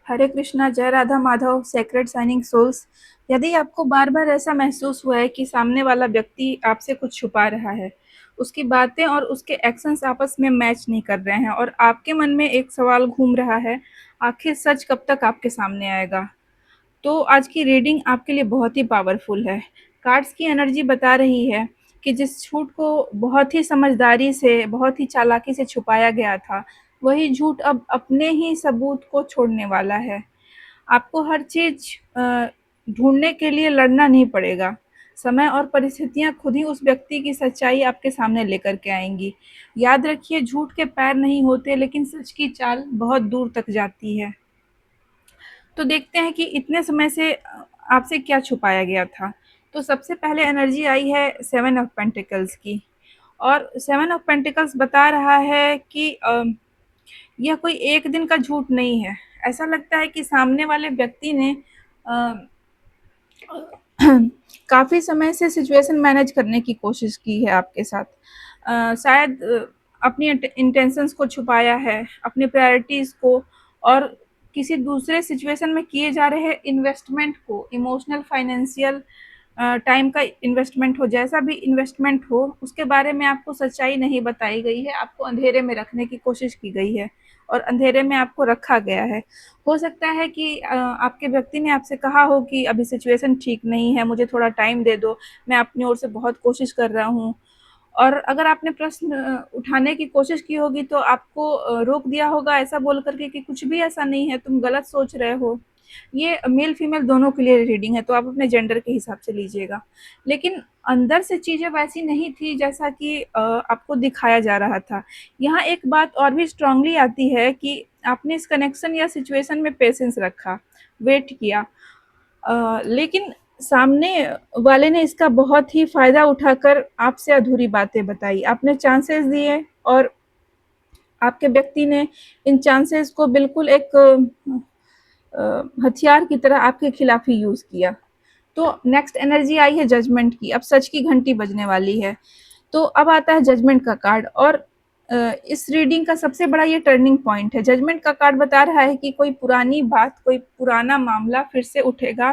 हरे कृष्णा, जय Radha Madhav, sacred shining souls. यदि आपको बार बार ऐसा महसूस हुआ है कि सामने वाला व्यक्ति आपसे कुछ छुपा रहा है, उसकी बातें और उसके एक्शंस आपस में मैच नहीं कर रहे हैं और आपके मन में एक सवाल घूम रहा है, आखिर सच कब तक आपके सामने आएगा, तो आज की रीडिंग आपके लिए बहुत ही पावरफुल है। कार्ड्स की एनर्जी बता रही है कि जिस झूठ को बहुत ही समझदारी से, बहुत ही चालाकी से छुपाया गया था, वही झूठ अब अपने ही सबूत को छोड़ने वाला है। आपको हर चीज़ ढूँढने के लिए लड़ना नहीं पड़ेगा। समय और परिस्थितियाँ खुद ही उस व्यक्ति की सच्चाई आपके सामने लेकर के आएँगी। याद रखिए, झूठ के पैर नहीं होते, लेकिन सच की चाल बहुत दूर तक जाती है। तो देखते हैं कि इतने समय से आपसे क्या छुपाया गया था। तो सबसे पहले एनर्जी आई है 7 ऑफ पेंटिकल्स की, और 7 ऑफ पेंटिकल्स बता रहा है कि यह कोई एक दिन का झूठ नहीं है। ऐसा लगता है कि सामने वाले व्यक्ति ने अ, काफ़ी समय से सिचुएशन मैनेज करने की कोशिश की है आपके साथ। शायद अपनी इंटेंशंस को छुपाया है, अपनी प्रायोरिटीज़ को, और किसी दूसरे सिचुएशन में किए जा रहे इन्वेस्टमेंट को, इमोशनल, फाइनेंशियल, टाइम का इन्वेस्टमेंट हो, जैसा भी इन्वेस्टमेंट हो, उसके बारे में आपको सच्चाई नहीं बताई गई है, आपको अंधेरे में रखने की कोशिश की गई है और अंधेरे में आपको रखा गया है। हो सकता है कि आपके व्यक्ति ने आपसे कहा हो कि अभी सिचुएशन ठीक नहीं है, मुझे थोड़ा टाइम दे दो, मैं अपनी ओर से बहुत कोशिश कर रहा हूँ। और अगर आपने प्रश्न उठाने की कोशिश की होगी, तो आपको रोक दिया होगा ऐसा बोल कर के कि कुछ भी ऐसा नहीं है, तुम गलत सोच रहे हो। ये मेल फीमेल दोनों के लिए रीडिंग है, तो आप अपने जेंडर के हिसाब से लीजिएगा। लेकिन अंदर से चीज़ें वैसी नहीं थी जैसा कि आपको दिखाया जा रहा था। यहाँ एक बात और भी स्ट्रांगली आती है कि आपने इस कनेक्शन या सिचुएशन में पेशेंस रखा, वेट किया, लेकिन सामने वाले ने इसका बहुत ही फ़ायदा उठाकर आपसे अधूरी बातें बताई। आपने चांसेस दिए और आपके व्यक्ति ने इन चांसेस को बिल्कुल एक हथियार की तरह आपके खिलाफ ही यूज़ किया। तो नेक्स्ट एनर्जी आई है जजमेंट की। अब सच की घंटी बजने वाली है। तो अब आता है जजमेंट का कार्ड, और इस रीडिंग का सबसे बड़ा ये टर्निंग पॉइंट है। जजमेंट का कार्ड बता रहा है कि कोई पुरानी बात, कोई पुराना मामला फिर से उठेगा।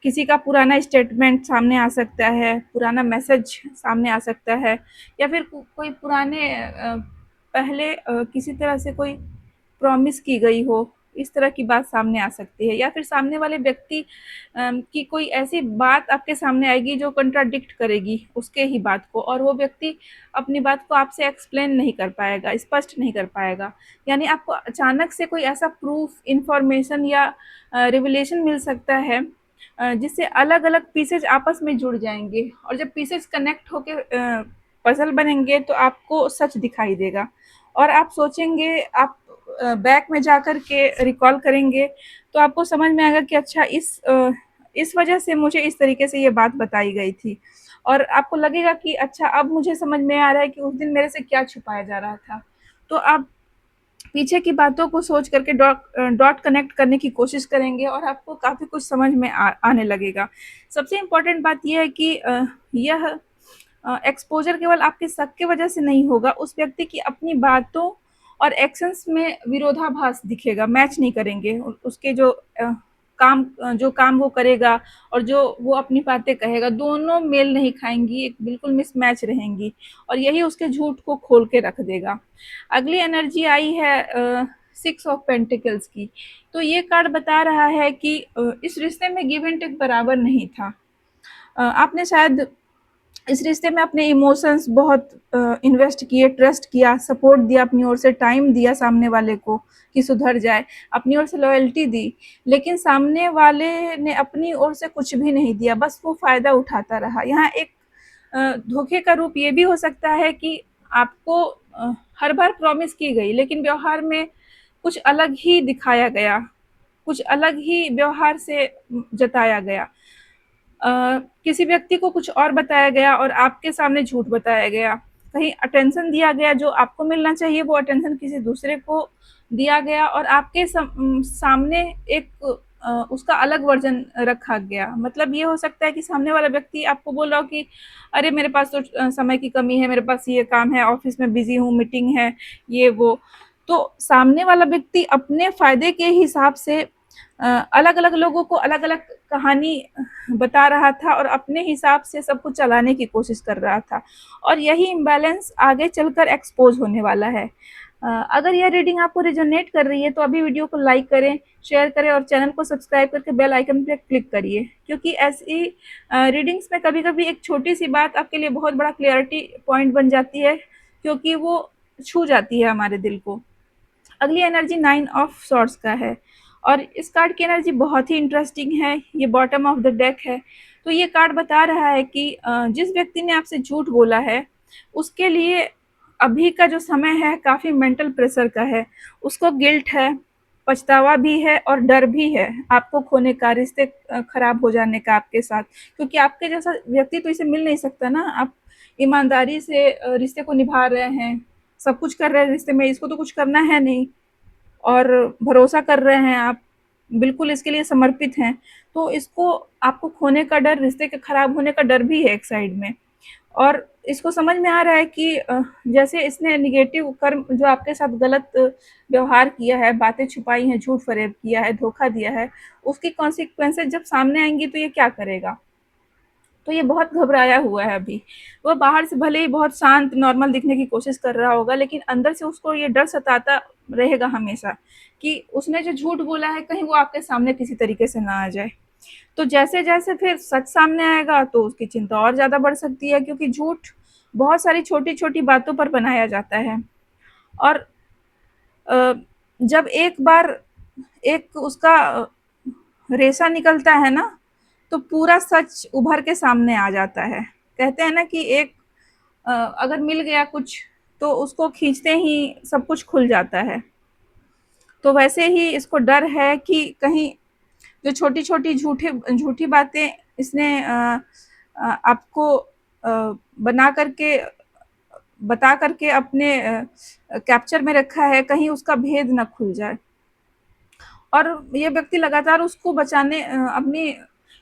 किसी का पुराना स्टेटमेंट सामने आ सकता है, पुराना मैसेज सामने आ सकता है, या फिर कोई पुराने पहले किसी तरह से कोई प्रॉमिस की गई हो, इस तरह की बात सामने आ सकती है, या फिर सामने वाले व्यक्ति की कोई ऐसी बात आपके सामने आएगी जो कंट्राडिक्ट करेगी उसके ही बात को, और वो व्यक्ति अपनी बात को आपसे एक्सप्लेन नहीं कर पाएगा, स्पष्ट नहीं कर पाएगा। यानी आपको अचानक से कोई ऐसा प्रूफ, इंफॉर्मेशन या रिविलेशन मिल सकता है जिससे अलग अलग पीसेज आपस में जुड़ जाएंगे, और जब पीसेज कनेक्ट होके पजल बनेंगे तो आपको सच दिखाई देगा, और आप सोचेंगे, आप बैक में जाकर के रिकॉल करेंगे, तो आपको समझ में आएगा कि अच्छा इस वजह से मुझे इस तरीके से ये बात बताई गई थी, और आपको लगेगा कि अच्छा अब मुझे समझ में आ रहा है कि उस दिन मेरे से क्या छुपाया जा रहा था। तो आप पीछे की बातों को सोच करके डॉट कनेक्ट करने की कोशिश करेंगे और आपको काफ़ी कुछ समझ में आने लगेगा। सबसे इम्पोर्टेंट बात ये है कि यह एक्सपोज़र केवल आपके शक की वजह से नहीं होगा, उस व्यक्ति की अपनी बातों और एक्शंस में विरोधाभास दिखेगा, मैच नहीं करेंगे। उसके जो काम वो करेगा और जो वो अपनी बातें कहेगा, दोनों मेल नहीं खाएँगी, एक बिल्कुल मिसमैच रहेंगी, और यही उसके झूठ को खोल के रख देगा। अगली एनर्जी आई है 6 ऑफ पेंटिकल्स की। तो ये कार्ड बता रहा है कि इस रिश्ते में गिव एंड टेक बराबर नहीं था। आपने शायद इस रिश्ते में अपने इमोशंस बहुत इन्वेस्ट किए, ट्रस्ट किया, सपोर्ट दिया, अपनी ओर से टाइम दिया सामने वाले को कि सुधर जाए, अपनी ओर से लॉयल्टी दी, लेकिन सामने वाले ने अपनी ओर से कुछ भी नहीं दिया, बस वो फ़ायदा उठाता रहा। यहाँ एक धोखे का रूप ये भी हो सकता है कि आपको हर बार प्रॉमिस की गई, लेकिन व्यवहार में कुछ अलग ही दिखाया गया, कुछ अलग ही व्यवहार से जताया गया। किसी व्यक्ति को कुछ और बताया गया और आपके सामने झूठ बताया गया। कहीं अटेंशन दिया गया, जो आपको मिलना चाहिए वो अटेंशन किसी दूसरे को दिया गया, और आपके सामने एक उसका अलग वर्ज़न रखा गया। मतलब ये हो सकता है कि सामने वाला व्यक्ति आपको बोल रहा हो कि अरे मेरे पास तो समय की कमी है, मेरे पास ये काम है, ऑफ़िस में बिज़ी हूँ, मीटिंग है, ये वो। तो सामने वाला व्यक्ति अपने फ़ायदे के हिसाब से अलग-अलग लोगों को अलग-अलग कहानी बता रहा था और अपने हिसाब से सब कुछ चलाने की कोशिश कर रहा था और यही इम्बैलेंस आगे चलकर एक्सपोज़ होने वाला है। अगर यह रीडिंग आपको रेजोनेट कर रही है तो अभी वीडियो को लाइक करें, शेयर करें और चैनल को सब्सक्राइब करके बेल आइकन पे क्लिक करिए, क्योंकि ऐसी रीडिंग्स में कभी-कभी एक छोटी-सी बात आपके लिए बहुत बड़ा क्लैरिटी पॉइंट बन जाती है, क्योंकि वो छू जाती है हमारे दिल को। अगली एनर्जी 9 ऑफ सॉर्ड्स का है और इस कार्ड की एनर्जी बहुत ही इंटरेस्टिंग है। ये बॉटम ऑफ द डेक है। तो ये कार्ड बता रहा है कि जिस व्यक्ति ने आपसे झूठ बोला है, उसके लिए अभी का जो समय है काफ़ी मेंटल प्रेशर का है। उसको गिल्ट है, पछतावा भी है और डर भी है आपको खोने का, रिश्ते खराब हो जाने का आपके साथ, क्योंकि आपके जैसा व्यक्ति तो इसे मिल नहीं सकता ना। आप ईमानदारी से रिश्ते को निभा रहे हैं, सब कुछ कर रहे हैं रिश्ते में, इसको तो कुछ करना है नहीं और भरोसा कर रहे हैं आप, बिल्कुल इसके लिए समर्पित हैं। तो इसको आपको खोने का डर, रिश्ते के खराब होने का डर भी है एक साइड में। और इसको समझ में आ रहा है कि जैसे इसने नेगेटिव कर्म जो आपके साथ गलत व्यवहार किया है, बातें छुपाई हैं, झूठ-फरेब किया है, धोखा दिया है, उसकी कॉन्सिक्वेंसेज़ जब सामने आएँगी तो ये क्या करेगा? तो ये बहुत घबराया हुआ है अभी। वो बाहर से भले ही बहुत शांत नॉर्मल दिखने की कोशिश कर रहा होगा, लेकिन अंदर से उसको ये डर सताता रहेगा हमेशा कि उसने जो झूठ बोला है कहीं वो आपके सामने किसी तरीके से ना आ जाए। तो जैसे-जैसे फिर सच सामने आएगा तो उसकी चिंता और ज़्यादा बढ़ सकती है, क्योंकि झूठ बहुत सारी छोटी-छोटी बातों पर बनाया जाता है। और जब एक बार एक उसका रेशा निकलता है ना, तो पूरा सच उभर के सामने आ जाता है। कहते हैं ना कि एक अगर मिल गया कुछ तो उसको खींचते ही सब कुछ खुल जाता है। तो वैसे ही इसको डर है कि कहीं जो छोटी-छोटी झूठी बातें इसने आपको बना करके बता करके अपने कैप्चर में रखा है, कहीं उसका भेद ना खुल जाए। और ये व्यक्ति लगातार उसको बचाने अपनी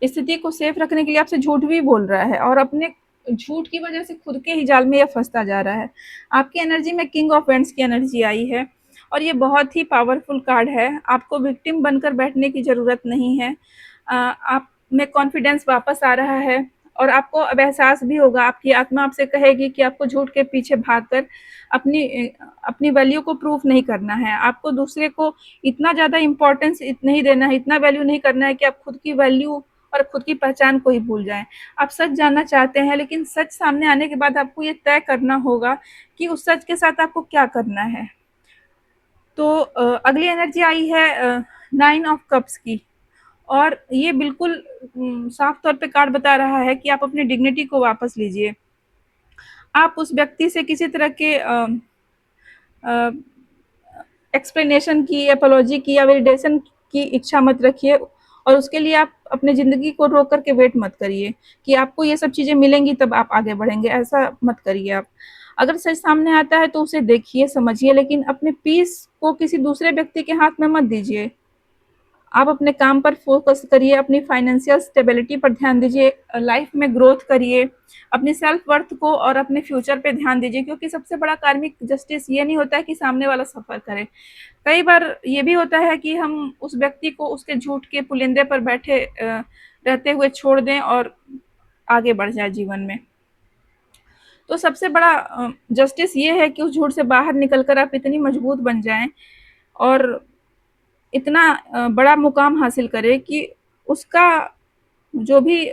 स्थिति को सेफ रखने के लिए आपसे झूठ भी बोल रहा है और अपने झूठ की वजह से खुद के ही जाल में ये फंसता जा रहा है। आपकी एनर्जी में किंग ऑफ वेंट्स की एनर्जी आई है और ये बहुत ही पावरफुल कार्ड है। आपको विक्टिम बनकर बैठने की ज़रूरत नहीं है। आप में कॉन्फिडेंस वापस आ रहा है और आपको अब एहसास भी होगा, आपकी आत्मा आपसे कहेगी कि आपको झूठ के पीछे भागकर अपनी अपनी वैल्यू को प्रूव नहीं करना है। आपको दूसरे को इतना ज़्यादा इम्पोर्टेंस नहीं देना है, इतना वैल्यू नहीं करना है कि आप खुद की वैल्यू और खुद की पहचान को ही भूल जाएँ। आप सच जानना चाहते हैं, लेकिन सच सामने आने के बाद आपको ये तय करना होगा कि उस सच के साथ आपको क्या करना है। तो अगली एनर्जी आई है 9 ऑफ कप्स की और ये बिल्कुल साफ तौर पे कार्ड बता रहा है कि आप अपनी डिग्निटी को वापस लीजिए। आप उस व्यक्ति से किसी तरह के एक्सप्लेनेशन की, एपोलॉजी की या वैलिडेशन की इच्छा मत रखिए और उसके लिए आप अपनी ज़िंदगी को रोक कर के वेट मत करिए कि आपको ये सब चीज़ें मिलेंगी तब आप आगे बढ़ेंगे, ऐसा मत करिए आप। अगर सच सामने आता है तो उसे देखिए, समझिए, लेकिन अपने पीस को किसी दूसरे व्यक्ति के हाथ में मत दीजिए। आप अपने काम पर फ़ोकस करिए, अपनी फाइनेंशियल स्टेबिलिटी पर ध्यान दीजिए, लाइफ में ग्रोथ करिए, अपनी सेल्फ वर्थ को और अपने फ्यूचर पे ध्यान दीजिए, क्योंकि सबसे बड़ा कार्मिक जस्टिस ये नहीं होता है कि सामने वाला सफ़र करे। कई बार ये भी होता है कि हम उस व्यक्ति को उसके झूठ के पुलिंदे पर बैठे रहते हुए छोड़ दें और आगे बढ़ जाए जीवन में। तो सबसे बड़ा जस्टिस ये है कि उस झूठ से बाहर निकल कर आप इतनी मजबूत बन जाएँ और इतना बड़ा मुकाम हासिल करे कि उसका जो भी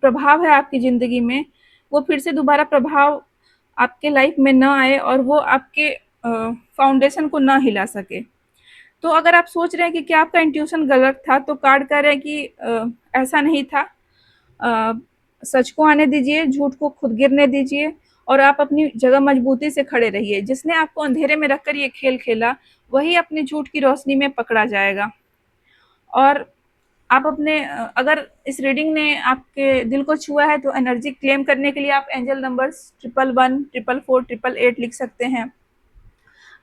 प्रभाव है आपकी ज़िंदगी में, वो फिर से दोबारा प्रभाव आपके लाइफ में ना आए और वो आपके फाउंडेशन को ना हिला सके। तो अगर आप सोच रहे हैं कि क्या आपका इंट्यूशन गलत था, तो कार्ड कह रहे हैं कि ऐसा नहीं था। अ, सच को आने दीजिए, झूठ को खुद गिरने दीजिए और आप अपनी जगह मजबूती से खड़े रहिए। जिसने आपको अंधेरे में रखकर ये खेल खेला, वही अपने झूठ की रोशनी में पकड़ा जाएगा। और आप अपने अगर इस रीडिंग ने आपके दिल को छुआ है तो एनर्जी क्लेम करने के लिए आप एंजल नंबर्स 1111, 444, 888 लिख सकते हैं।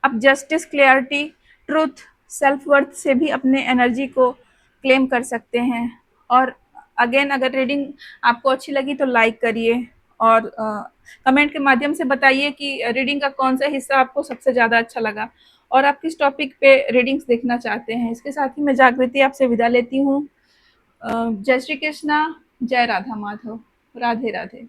आप justice, clarity, truth, self worth से भी अपने एनर्जी को क्लेम कर सकते हैं। और अगेन, अगर रीडिंग आपको अच्छी लगी तो लाइक करिए और कमेंट के माध्यम से बताइए कि रीडिंग का कौन सा हिस्सा आपको सबसे ज़्यादा अच्छा लगा। और आप किस टॉपिक पे रीडिंग्स देखना चाहते हैं। इसके साथ ही मैं जागृति आपसे विदा लेती हूँ। जय श्री कृष्णा, जय राधा माधव, राधे राधे।